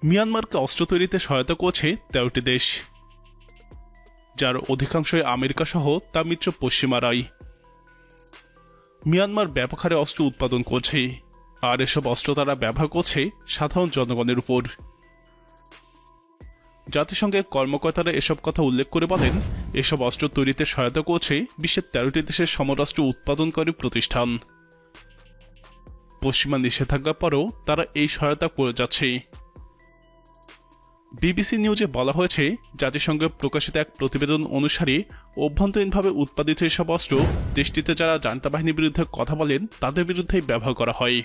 মিয়ানমারকে অস্ত্র তৈরিতে সহায়তা করছে 13টি দেশ, যার অধিকাংশই আমেরিকা সহ তার মিত্র পশ্চিমারাই। মিয়ানমার ব্যাপক হারে অস্ত্র উৎপাদন করছে, আর এসব অস্ত্র তারা ব্যবহার করছে সাধারণ জনগণের উপর। জাতিসংঘের কর্মকর্তারা এসব কথা উল্লেখ করে বলেন, এসব অস্ত্র তৈরিতে সহায়তা করছে বিশ্বের 13টি দেশের সমরাস্ত্র উৎপাদনকারী প্রতিষ্ঠান। পশ্চিমা নিষেধাজ্ঞার পরেও তারা এই সহায়তা করে যাচ্ছে। বিবিসি নিউজে বলা হয়েছে, জাতিসংঘে প্রকাশিত এক প্রতিবেদন অনুসারে অভ্যন্তরীণভাবে উৎপাদিত এসব অস্ত্র দেশটিতে যারা জান্তা বাহিনীর বিরুদ্ধে কথা বলেন তাদের বিরুদ্ধেই ব্যবহার করা হয়।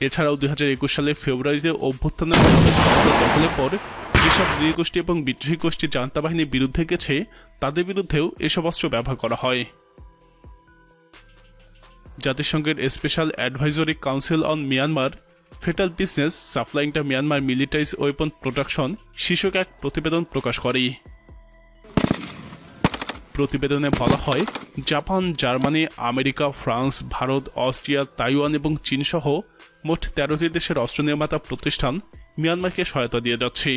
এছাড়াও 2021 সালের ফেব্রুয়ারিতে অভ্যুত্থানের দখলের পর যেসব নৃগোষ্ঠী এবং বিদ্রোহী গোষ্ঠী জান্তা বাহিনীর বিরুদ্ধে গেছে তাদের বিরুদ্ধেও এসব অস্ত্র ব্যবহার করা হয়। জাতিসংঘের special advisory council on Myanmar fatal business supplying the Myanmar military's weapon production শীর্ষক এক প্রতিবেদন প্রকাশ করে। প্রতিবেদনে বলা হয়, Japan, Germany, America, France, Bharat, Austria, Taiwan এবং চীন সহ মোট 13টি দেশের অস্ত্র নির্মাতা প্রতিষ্ঠান মিয়ানমারকে সহায়তা দিয়ে যাচ্ছে।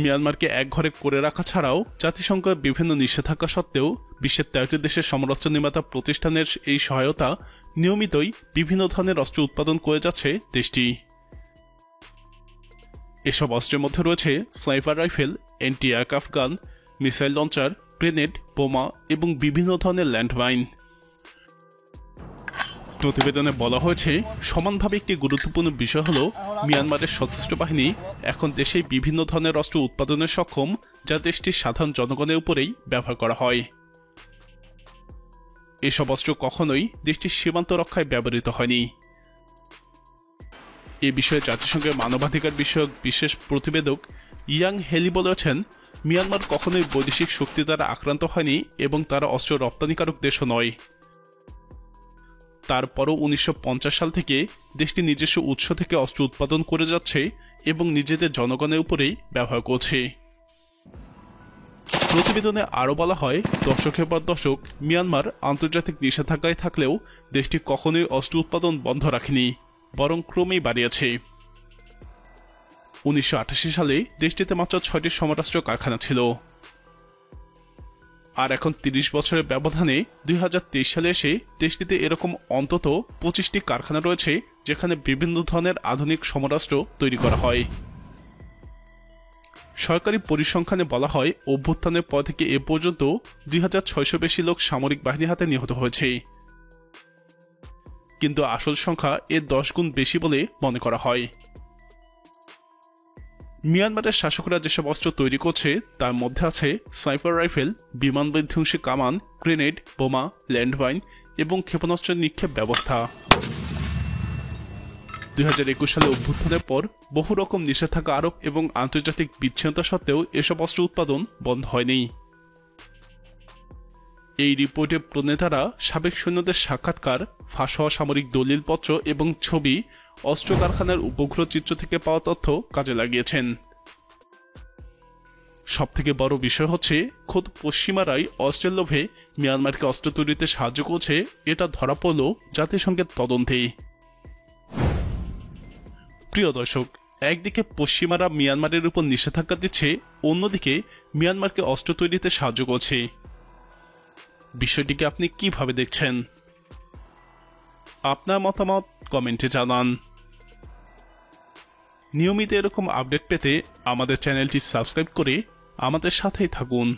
মিয়ানমারকে একঘরে করে রাখা ছাড়াও জাতিসংঘের বিভিন্ন নিষেধাজ্ঞা সত্ত্বেও বিশ্বের 13টি দেশের সমরাস্ত্র নির্মাতা প্রতিষ্ঠানের এই সহায়তা নিয়মিতই বিভিন্ন ধরনের অস্ত্র উৎপাদন করে যাচ্ছে দেশটি। এসব অস্ত্রের মধ্যে রয়েছে স্নাইপার রাইফেল, অ্যান্টি এয়ারক্রাফট গান, মিসাইল লঞ্চার, গ্রেনেড, বোমা এবং বিভিন্ন ধরনের ল্যান্ডমাইন। প্রতিবেদনে বলা হয়েছে, সমানভাবে একটি গুরুত্বপূর্ণ বিষয় হল মিয়ানমারের সশস্ত্র বাহিনী এখন দেশে বিভিন্ন ধরনের অস্ত্র উৎপাদনে সক্ষম, যা দেশটির সাধারণ জনগণের উপরেই ব্যবহার করা হয়। এসব অস্ত্র কখনোই দেশটির সীমান্ত রক্ষায় ব্যবহৃত হয়নি। এ বিষয়ে জাতিসংঘের মানবাধিকার বিষয়ক বিশেষ প্রতিবেদক ইয়াং হেলি বলেছেন, মিয়ানমার কখনোই বৈদেশিক শক্তি দ্বারা আক্রান্ত হয়নি এবং তারা অস্ত্র রপ্তানিকারক দেশও নয়। তারপরও 1950 সাল থেকে দেশটি নিজস্ব উৎস থেকে অস্ত্র উৎপাদন করে যাচ্ছে এবং নিজেদের জনগণের উপরেই ব্যবহার করছে। প্রতিবেদনে আরও বলা হয়, দশকের পর দশক মিয়ানমার আন্তর্জাতিক নিষেধাজ্ঞায় থাকলেও দেশটি কখনোই অস্ত্র উৎপাদন বন্ধ রাখেনি, বরং ক্রমেই বাড়িয়েছে। 1988 সালে দেশটিতে মাত্র 6টি সমরাস্ত্র কারখানা ছিল, আর এখন 30 বছরের ব্যবধানে 2023 সালে এসে দেশটিতে এরকম অন্তত 25টি কারখানা রয়েছে যেখানে বিভিন্ন ধরনের আধুনিক সমরাস্ত্র তৈরি করা হয়। সরকারি পরিসংখ্যানে বলা হয়, অভ্যুত্থানের পর থেকে এ পর্যন্ত 2600 বেশি লোক সামরিক বাহিনীর হাতে নিহত হয়েছে, কিন্তু আসল সংখ্যা এর 10 গুণ বেশি বলে মনে করা হয়। মিয়ানমারের শাসকরা যেসব অস্ত্র তৈরি করছে তার মধ্যে আছে স্নাইপার রাইফেল, বিমান বিধ্বংসী কামান, গ্রেনেড, বোমা, ল্যান্ডমাইন এবং ক্ষেপণাস্ত্র নিক্ষেপ ব্যবস্থা। 2021 সালে অভ্যুত্থানের পর বহু রকম নিষেধাজ্ঞা আরোপ এবং আন্তর্জাতিক বিচ্ছিন্নতা সত্ত্বেও এসব অস্ত্র উৎপাদন বন্ধ হয়নি। এই রিপোর্টে প্রণেতারা সাবেক সৈন্যদের সাক্ষাৎকার, ফাঁস হওয়া সামরিক দলিলপত্র এবং ছবি, অস্ত্র কারখানার উপগ্রহ চিত্র থেকে পাওয়া তথ্য কাজে লাগিয়েছেন। সবথেকে বড় বিষয় হচ্ছে, খোদ পশ্চিমারাই অস্ত্রের লোভে মিয়ানমারকে অস্ত্র তৈরিতে সাহায্য করছে, এটা ধরা পড়ল জাতিসংঘের তদন্তে। প্রিয় দর্শক, একদিকে পশ্চিমারা মিয়ানমারের উপর নিষেধাজ্ঞা দিচ্ছে, অন্যদিকে মিয়ানমারকে অস্ত্র তৈরিতে সাহায্য করছে। বিষয়টিকে আপনি কিভাবে দেখছেন? আপনার মতামত কমেন্টে জানান। নিয়মিত এরকম আপডেট পেতে আমাদের চ্যানেলটি সাবস্ক্রাইব করে আমাদের সাথেই থাকুন।